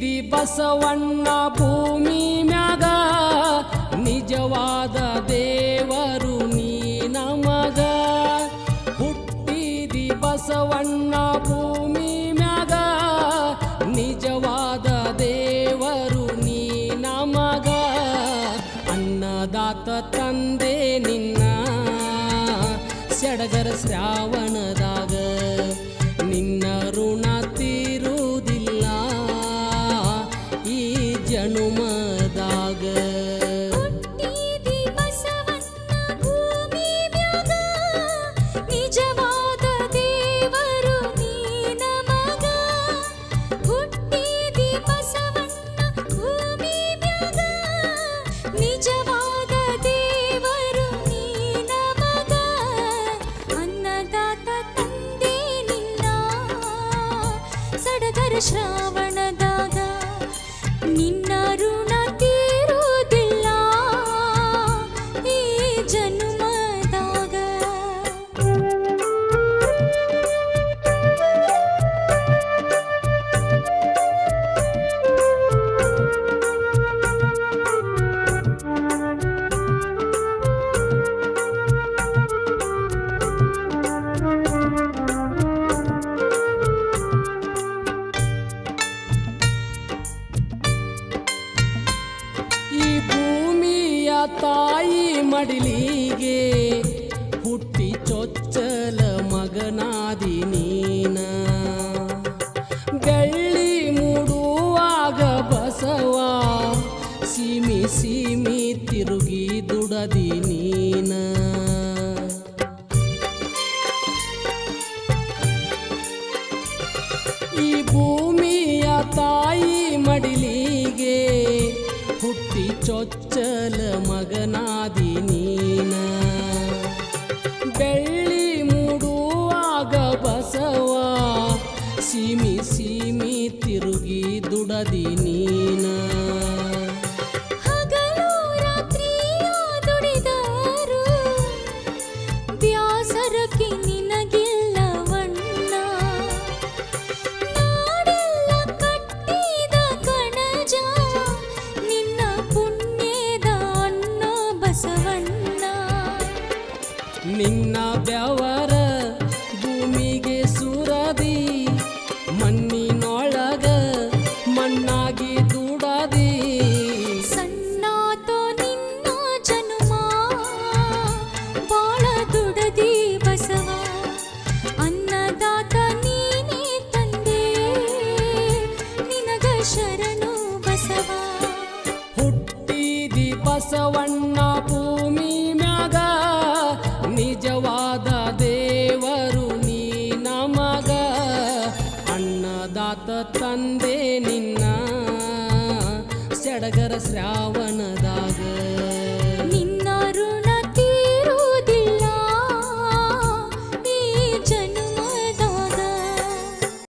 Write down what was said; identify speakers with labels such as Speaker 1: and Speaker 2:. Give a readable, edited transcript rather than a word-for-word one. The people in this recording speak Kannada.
Speaker 1: ಹುಟ್ಟಿದಿ ಬಸವಣ್ಣ ಭೂಮಿ ಮ್ಯಾಗ ನಿಜವಾದ ದೇವರು ನೀ ನಮಗ ಹುಟ್ಟಿದಿ ಬಸವಣ್ಣ ಭೂಮಿ ಮ್ಯಾಗ ನಿಜವಾದ ದೇವರು ನೀ ನಮಗ ಅನ್ನದಾತ ತಂದೆ ನಿನ್ನ ಸಡಗರ ಶ್ರಾವಣದಾಗ ನಿನ್ನ ಋಣ ತೀರುವುದಿಲ್ಲ ಈ ಜನುಮದಾಗ
Speaker 2: ಶ್ರಾವಣದಾಗ ನಿನ್ನ ಋಣ ತೀರುವುದಿಲ್ಲ ಈ ಜನ್ಮದಾಗ
Speaker 1: ತಾಯಿ ಮಡಿಲಿಗೆ ಹುಟ್ಟಿ ಚೊಚ್ಚಲ ಮಗನಾದಿ ನೀನ ಬೆಳ್ಳಿ ಮೂಡುವಾಗ ಬಸವ ಸೀಮಿ ಸೀಮಿ ತಿರುಗಿ ದುಡದಿ ನೀನ ಈ ಭೂಮಿಯ ತಾಯಿ ಮಡಿಲಿಗೆ ಹುಟ್ಟಿ ಚೊಚ್ಚಲ ಮಗನಾದಿ ನೀನ ಬೆಳ್ಳಿ ಮೂಡುವಾಗ ಬಸವ ಸೀಮಿ ಸೀಮಿ ತಿರುಗಿ ದುಡದಿ ನೀನ
Speaker 2: ಹಗಲು ರಾತ್ರಿಯ ದುಡಿದಾರು ಬ್ಯಾಸರಕ್ಕೆ ನಿನಗಿಲ್ಲವಣ್ಣ ನಾಡೆಲ್ಲ ಕಟ್ಟಿದ ಕಣಜ ನಿನ್ನ ಪುಣ್ಯದ ಅನ್ನ ಬಸವಣ್ಣ
Speaker 1: ನಿನ್ನ ಬೆವರ ಭೂಮಿಗೆ ಸುರದಿ ಮಣ್ಣಿನೊಳಗ ಮಣ್ಣಾಗಿ ದುಡದಿ
Speaker 2: ಸಣ್ಣಾತೋ ನಿನ್ನ ಜನುಮ ಬಾಳ ದುಡದಿ ಬಸವ ಅನ್ನದಾತ ನೀನೇ ತಂದೆ ನಿನಗ ಶರಣು ಬಸವ
Speaker 1: ಹುಟ್ಟಿದಿ ಬಸವಣ್ಣ ಭೂಮಿ ಮ್ಯಾಗ ನಿಜವಾದ ದೇವರು ನೀ ನಮಗ ಅನ್ನದಾತ ತಂದೆ ನಿನ್ನ ಸಡಗರ ಶ್ರಾವಣದಾಗ